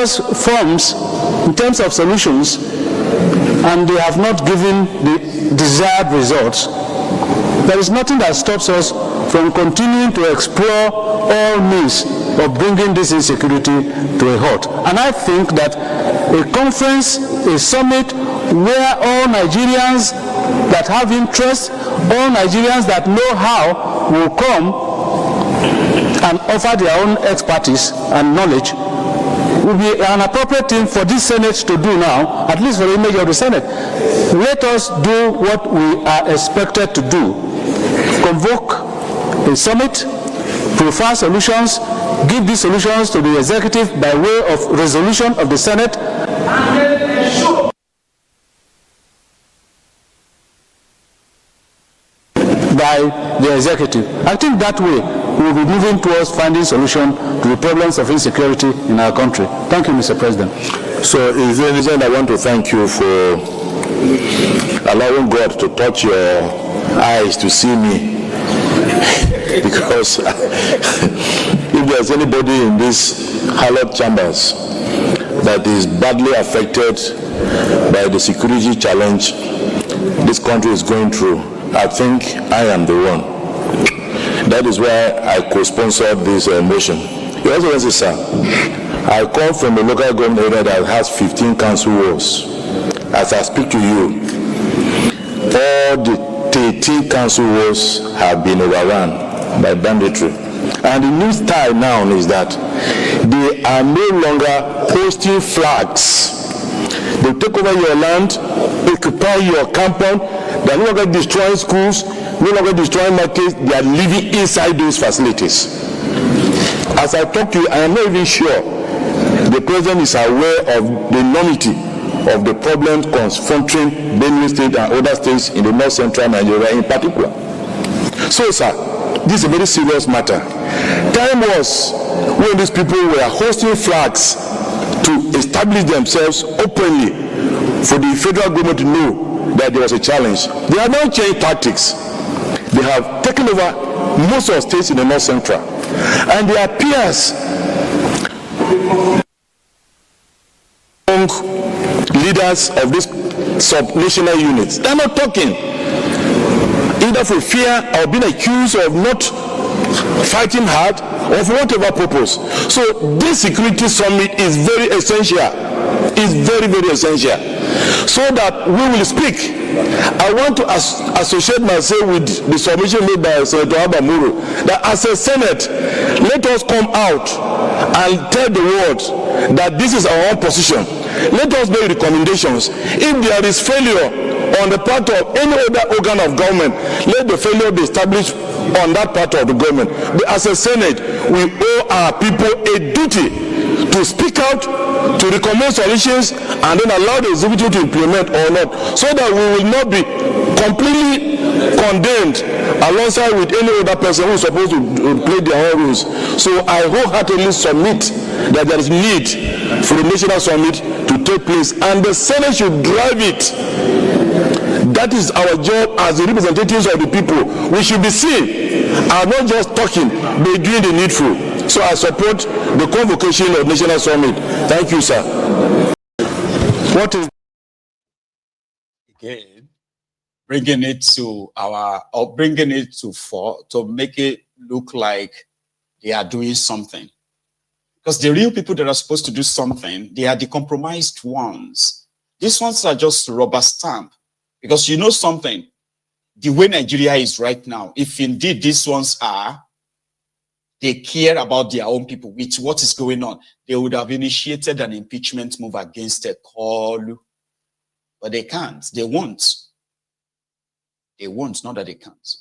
us forms in terms of solutions, and they have not given the desired results, there is nothing that stops us from continuing to explore all means of bringing this insecurity to a halt. And I think that a conference, a summit, where all Nigerians that have interest, all Nigerians that know how, will come and offer their own expertise and knowledge, will be an appropriate thing for this Senate to do now, at least for the image of the Senate. Let us do what we are expected to do. Convoke a summit, profile solutions, give these solutions to the executive by way of resolution of the Senate, and then ensure by the executive. I think that way we will be moving towards finding solution to the problems of insecurity in our country. Thank you, Mr. President. So, is there any reason I want to thank you for allowing God to touch your eyes to see me? Because if there's anybody in these hallowed chambers that is badly affected by the security challenge this country is going through, I think I am the one. That is why I co-sponsored this motion. Your Excellency, sir, I come from a local government area that has 15 council wards. As I speak to you, all the 13 council wards have been overrun by banditry. And the new style now is that they are no longer posting flags. They take over your land, occupy your compound. They are no longer destroying schools, no longer destroying markets. They are living inside those facilities. As I talk to you, I am not even sure the president is aware of the enormity of the problems confronting Benue State and other states in the north central Nigeria in particular. So, sir, this is a very serious matter. Time was when these people were hosting flags to establish themselves openly for the federal government to know that there was a challenge. They have now changed tactics. They have taken over most of the states in the north central. And their peers, leaders of these sub-national units, they're not talking, either for fear or being accused of not fighting hard or for whatever purpose. So this security summit is very essential. It's very, very essential. So that we will speak. I want to associate myself with the submission made by Senator Abamuru, that as a Senate, let us come out and tell the world that this is our own position. Let us make recommendations. If there is failure on the part of any other organ of government, let the failure be established on that part of the government. But as a Senate, we owe our people a duty to speak out, to recommend solutions, and then allow the executive to implement or not, so that we will not be completely condemned alongside with any other person who is supposed to play their own rules. So I wholeheartedly submit that there is need for the national summit to take place, and the Senate should drive it. That is our job as the representatives of the people. We should be seen and not just talking, but doing the needful. So I support the convocation of National Summit. Thank you, sir. What is again bringing it to fore to make it look like they are doing something? Because the real people that are supposed to do something, they are the compromised ones. These ones are just rubber stamp. Because you know something, the way Nigeria is right now, if indeed these ones are, they care about their own people with what is going on, they would have initiated an impeachment move against a call. But they can't. They won't. They won't, not that they can't.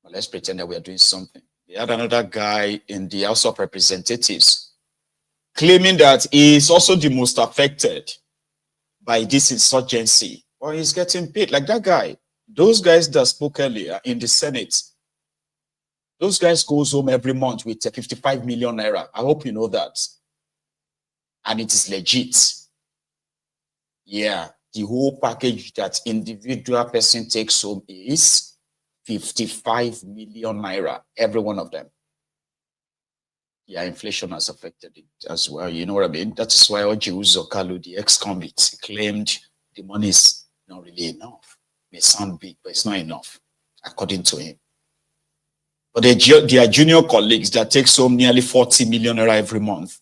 But let's pretend that we are doing something. They had another guy in the House of Representatives claiming that he is also the most affected by this insurgency. Well, he's getting paid like that guy. Those guys that spoke earlier in the Senate, those guys goes home every month with 55 million naira. I hope you know that. And it is legit. Yeah, the whole package that individual person takes home is 55 million naira, every one of them. Yeah, inflation has affected it as well. You know what I mean? That is why Oji Kalu, the ex-convict, claimed the money is not really enough. It may sound big, but it's not enough, according to him. But their junior colleagues that take home nearly 40 million naira every month,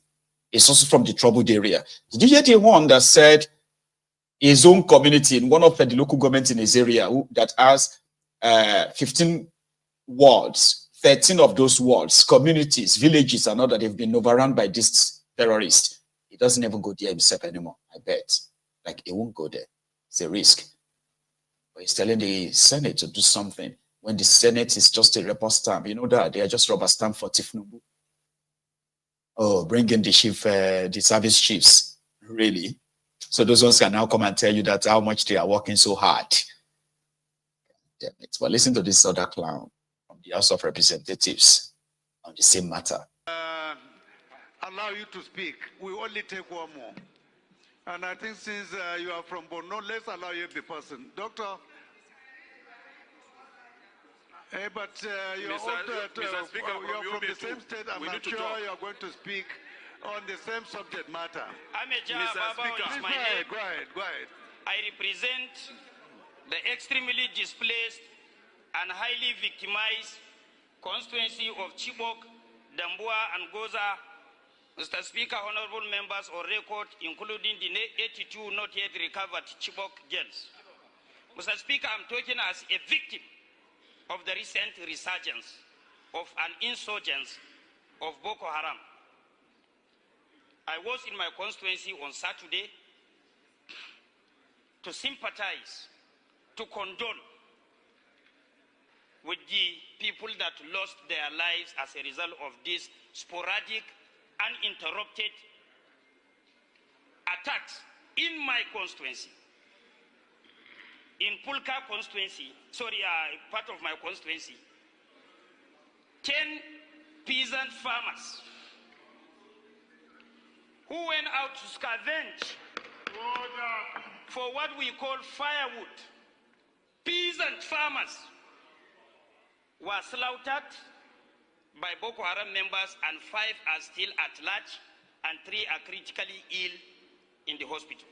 it's also from the troubled area. Did you hear the one that said his own community, in one of the local governments in his area that has 15 wards, 13 of those wards, communities, villages, and all that have been overrun by these terrorists. He doesn't even go there himself anymore, I bet. Like, he won't go there. It's a risk. But he's telling the Senate to do something when the Senate is just a rubber stamp. You know that they are just rubber stamp for Tinubu. Oh, bring in the chief, the service chiefs, really. So those ones can now come and tell you that how much they are working so hard. Damn it. But listen to this other clown from the House of Representatives on the same matter. Allow you to speak. We only take one more. And I think since you are from Borno, let's allow you the person. Doctor? Hey, but you're from the same state. I'm not sure you're going to speak on the same subject matter. Mr. Speaker, please go ahead. I represent the extremely displaced and highly victimized constituency of Chibok, Dambua, and Goza. Mr. Speaker, honorable members on record, including the 82 not yet recovered Chibok girls. Mr. Speaker, I'm talking as a victim of the recent resurgence of an insurgence of Boko Haram. I was in my constituency on Saturday to sympathize, to condole with the people that lost their lives as a result of this sporadic, uninterrupted attacks in my constituency. In Pulka constituency, part of my constituency, 10 peasant farmers who went out to scavenge for what we call firewood. Peasant farmers were slaughtered by Boko Haram members, and 5 are still at large and 3 are critically ill in the hospital.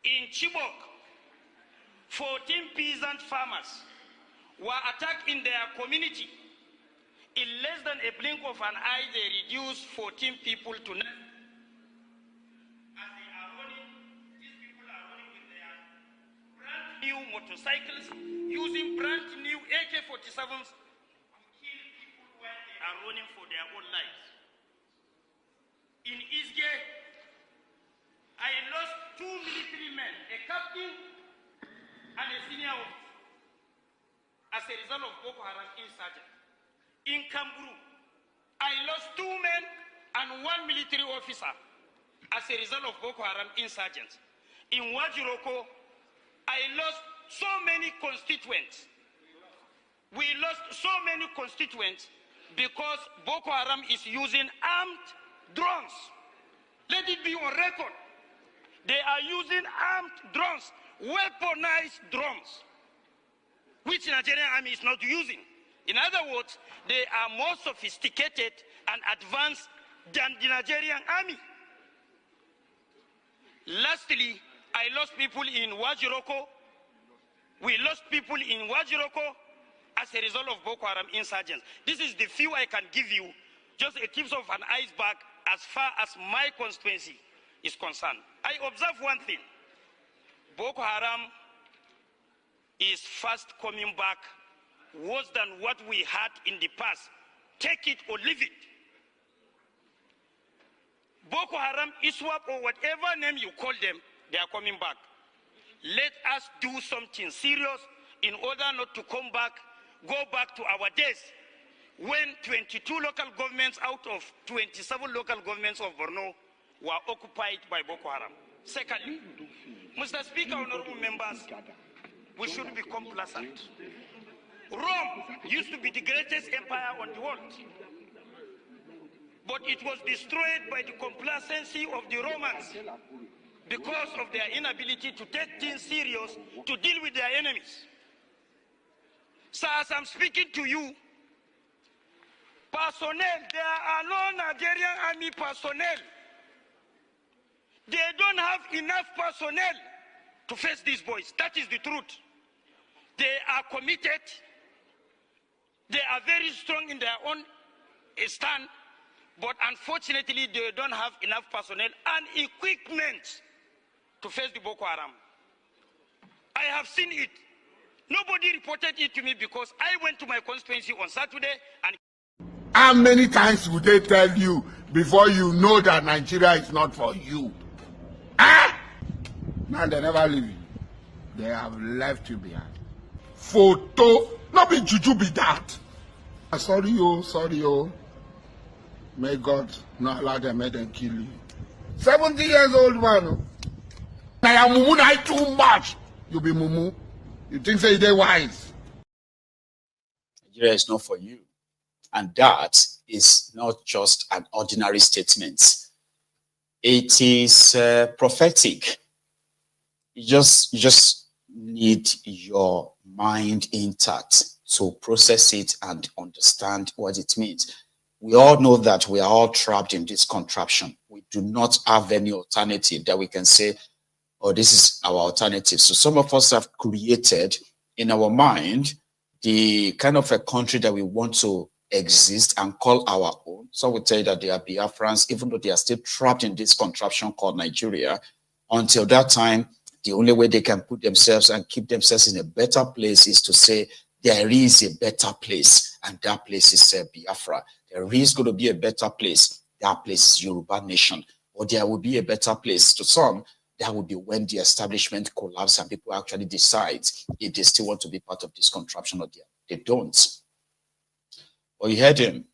In Chibok, 14 peasant farmers were attacked in their community. In less than a blink of an eye, they reduced 14 people to 9. As they are running, these people are running with their brand new motorcycles, using brand new AK-47s to kill people while they are running for their own lives. In Isge, I lost 2 military men, a captain and a senior officer, as a result of Boko Haram insurgents. In Kamburu, I lost 2 men and 1 military officer as a result of Boko Haram insurgents. In Wajiroko, I lost so many constituents. We lost so many constituents because Boko Haram is using armed drones. Let it be on record. They are using armed drones, weaponized drones, which the Nigerian army is not using. In other words, they are more sophisticated and advanced than the Nigerian army. Lastly, I lost people in Wajiroko. We lost people in Wajiroko as a result of Boko Haram insurgents. This is the few I can give you, just a tip of an iceberg as far as my constituency is concerned. I observe one thing. Boko Haram is fast coming back, worse than what we had in the past. Take it or leave it. Boko Haram, ISWAP, or whatever name you call them, they are coming back. Let us do something serious in order not to go back to our days when 22 local governments out of 27 local governments of Borno were occupied by Boko Haram. Secondly, Mr. Speaker, honorable members, we should be complacent. Rome used to be the greatest empire on the world, but it was destroyed by the complacency of the Romans because of their inability to take things serious to deal with their enemies. So as I'm speaking to you, Personnel, there are no Nigerian army personnel. They don't have enough personnel to face these boys. That is the truth. They are committed. They are very strong in their own stand. But unfortunately, they don't have enough personnel and equipment to face the Boko Haram. I have seen it. Nobody reported it to me because I went to my constituency on Saturday and... How many times would they tell you before you know that Nigeria is not for you? Ah! Now they never leave you. They have left you behind. Photo, not be juju be that. Sorry, oh. May God not allow them, make them kill you. 70 years old man. Now mumu na too much. You be mumu. You think say they wise. Nigeria is not for you. And that is not just an ordinary statement. It is prophetic. You just need your mind intact to process it and understand what it means. We all know that we are all trapped in this contraption. We do not have any alternative that we can say, oh, this is our alternative. So some of us have created in our mind the kind of a country that we want to exist and call our own. So we tell you that they are Biafrans, even though they are still trapped in this contraption called Nigeria. Until that time, the only way they can put themselves and keep themselves in a better place is to say there is a better place, and that place is Biafra. There is going to be a better place. That place is Yoruba nation. Or there will be a better place. To some, that will be when the establishment collapses and people actually decide if they still want to be part of this contraption or they don't. Well, you heard him.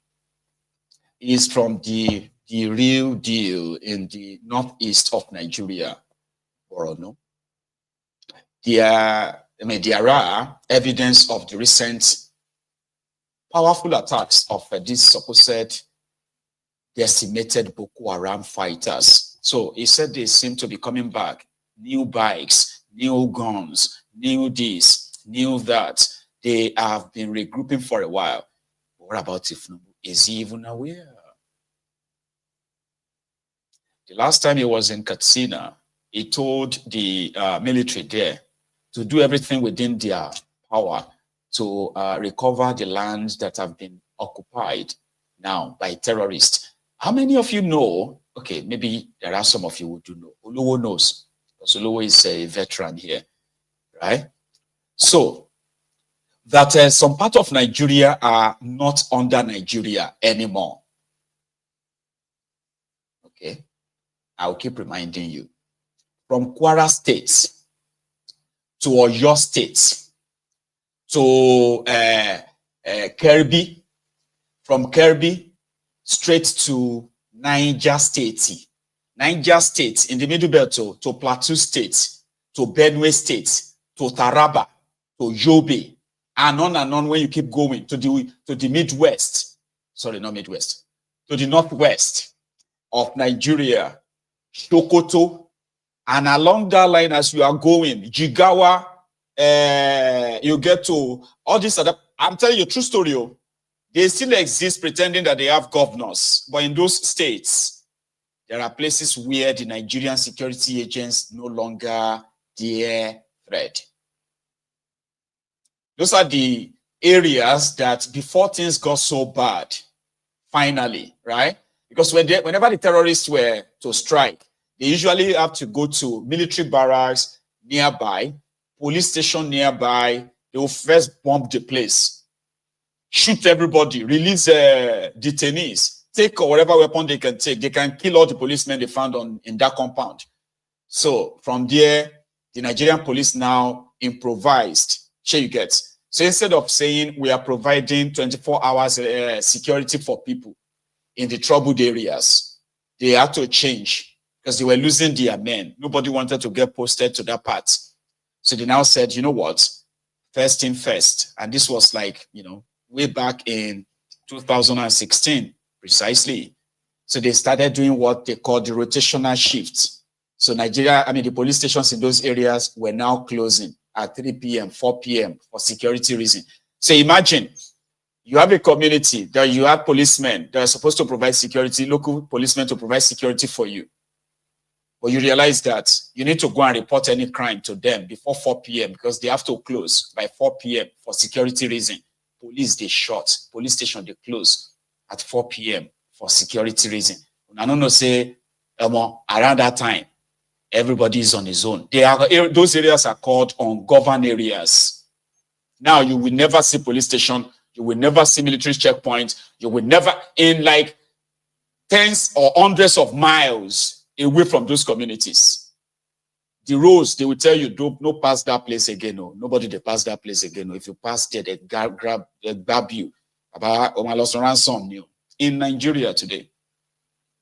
He's from the real deal in the northeast of Nigeria, Borno. There are evidence of the recent powerful attacks of these supposed decimated Boko Haram fighters. So he said they seem to be coming back. New bikes, new guns, new this, new that. They have been regrouping for a while. What about Tinubu? Is he even aware? The last time he was in Katsina, he told the military there to do everything within their power to recover the lands that have been occupied now by terrorists. How many of you know? Okay, maybe there are some of you who do know. Oluwo knows, because Oluwo is a veteran here, right? So, that some part of Nigeria are not under Nigeria anymore. Okay, I'll keep reminding you. From Kwara State to Oyo State to Kirby, from Kirby straight to Niger State. Niger State in the Middle Belt to Plateau State, to Benue State, to Taraba, to Yobe, and on when you keep going to the Midwest. Sorry, not Midwest. To the Northwest of Nigeria, Sokoto, and along that line as you are going, Jigawa, you get to all these other. I'm telling you a true story. They still exist pretending that they have governors, but in those states, there are places where the Nigerian security agents no longer dare threat. Those are the areas that before things got so bad, finally, right? Because whenever the terrorists were to strike, they usually have to go to military barracks nearby, police station nearby. They will first bomb the place, shoot everybody, release detainees, take whatever weapon they can take. They can kill all the policemen they found in that compound. So from there, the Nigerian police now improvised. Sure you get. So instead of saying we are providing 24 hours security for people in the troubled areas, they had to change because they were losing their men. Nobody wanted to get posted to that part. So they now said, you know what? First thing first. And this was like, way back in 2016, precisely. So they started doing what they call the rotational shift. So the police stations in those areas were now closing at 3 p.m., 4 p.m. for security reasons. So imagine You have a community that you have policemen that are supposed to provide security, local policemen to provide security for you. But you realize that you need to go and report any crime to them before 4 p.m. because they have to close by 4 p.m. for security reason. Police, they shut. Police station, they close at 4 p.m. for security reason. I don't know, say, around that time, everybody is on his own. Those areas are called ungoverned areas. Now, you will never see police station. You will never see military checkpoint. You will never, in like tens or hundreds of miles away from those communities. The roads, they will tell you, don't no pass that place again. No, nobody they pass that place again. No. If you pass there, they grab you. About ransom new in Nigeria today.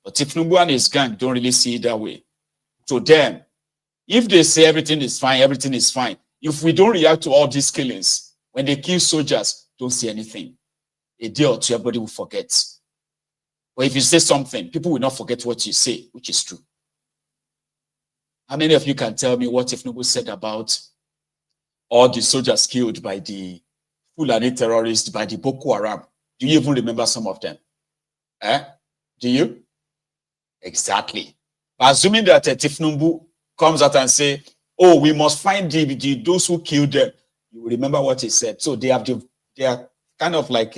But Tinubu and his gang don't really see it that way. To them, if they say everything is fine, everything is fine. If we don't react to all these killings, when they kill soldiers, don't say anything. A day or two, everybody will forget. But if you say something, people will not forget what you say, which is true. How many of you can tell me what Tinubu said about all the soldiers killed by the Fulani terrorists, by the Boko Haram? Do you even remember some of them? Do you? Exactly. But assuming that Tinubu comes out and say, oh, we must find those who killed them, you will remember what he said. So they are kind of like,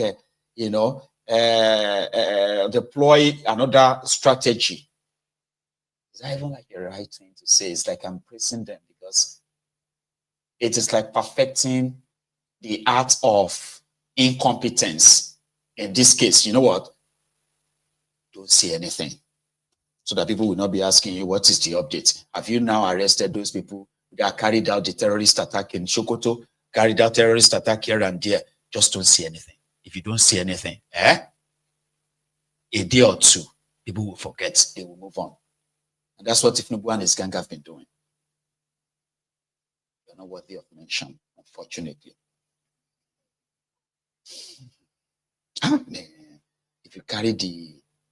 deploy another strategy. Is that even like a right thing to say? It's like I'm praising them because it is like perfecting the art of incompetence. In this case, you know what? Don't say anything. So that people will not be asking you, what is the update? Have you now arrested those people that carried out the terrorist attack in Sokoto, carried out terrorist attack here and there? Just don't say anything. If you don't say anything, a day or two, people will forget. They will move on. And that's what Tinubu and his gang have been doing. They're not worthy of mention, unfortunately. If you carry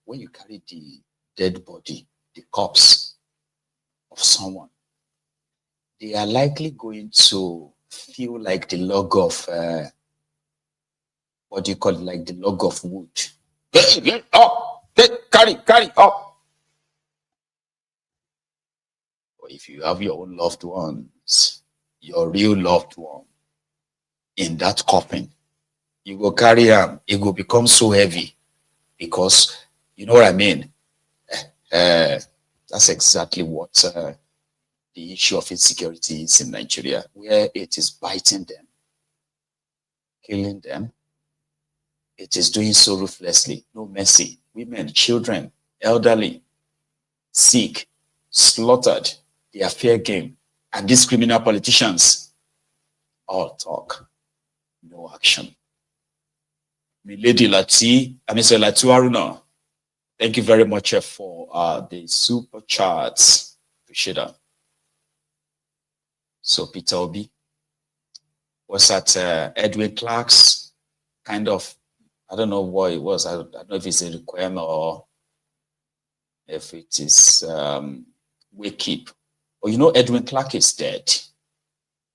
when you carry the dead body, the corpse of someone, they are likely going to feel like the log of, what do you call it, like the log of wood. Get up, carry up. Or if you have your own loved ones, your real loved one, in that coffin, you go carry him, it will become so heavy because, you know what I mean? That's exactly what the issue of insecurity is in Nigeria, where it is biting them, killing them. It is doing so ruthlessly, no mercy. Women, children, elderly, sick, slaughtered, they are fair game. And these criminal politicians, all talk, no action. Milady Lati, Mr. Latu Aruna, thank you very much for the super chats. Appreciate that. So Peter Obi was at Edwin Clark's kind of, I don't know what it was. I don't know if it's a requirement or if it is wake keep. But you know, Edwin Clark is dead.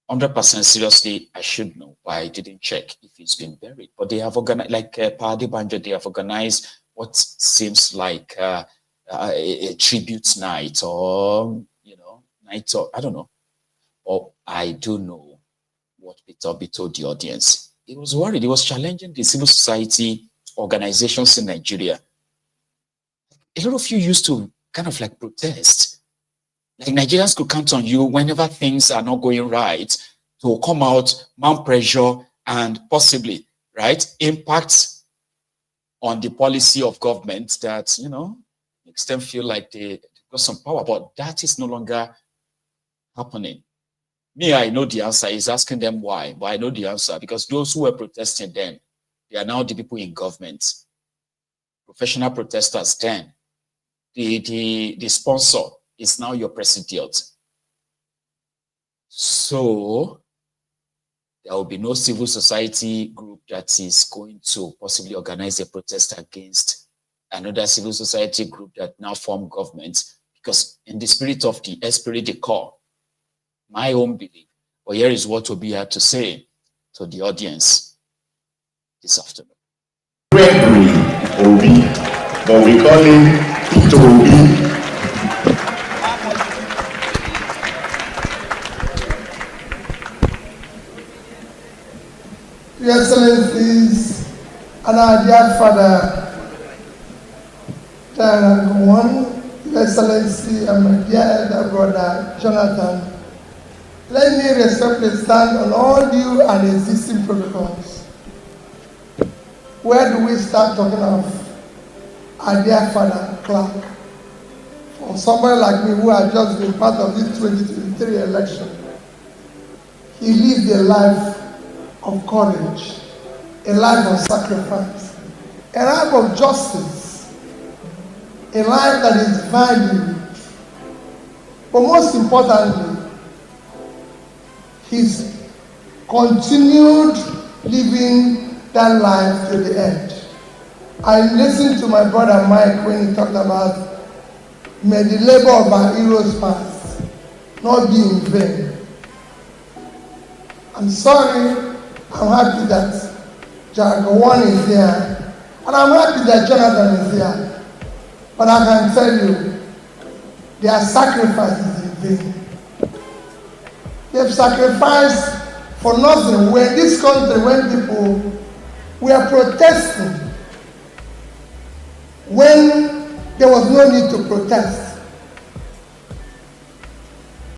100% seriously, I should know, but I didn't check if he's been buried. But they have organized, like Padi Banjo, they have organized what seems like a tribute night or, night or, I don't know. Or I do know what Peter Obi told the audience. He was worried. He was challenging the civil society organizations in Nigeria. A lot of you used to kind of like protest. Like Nigerians could count on you whenever things are not going right to come out, mount pressure, and possibly, right, impact on the policy of government that, makes them feel like they got some power. But that is no longer happening. Me, I know the answer. He's asking them why, but I know the answer because those who were protesting then, they are now the people in government. Professional protesters then. The sponsor is now your president. So there will be no civil society group that is going to possibly organize a protest against another civil society group that now form government, because in the spirit of the esprit de corps, my own belief, but here is what Obi had to say to the audience this afternoon. Gregory Obi, but we call him Peter Obi. Your Excellencies, and our dear Father, Your Excellency, and my dear elder brother, Jonathan, let me respectfully stand on all due and existing protocols. Where do we start talking of our dear Father, Clark? For somebody like me who has just been part of this 2023 election, he lived a life of courage, a life of sacrifice, a life of justice, a life that is valued. But most importantly, his continued living that life to the end. I listened to my brother Mike when he talked about, may the labor of our heroes past not be in vain. I'm sorry, I'm happy that Jagawan is here, and I'm happy that Jonathan is here. But I can tell you, their sacrifice is in vain. They've sacrificed for nothing. We're in this country when people were protesting, when there was no need to protest.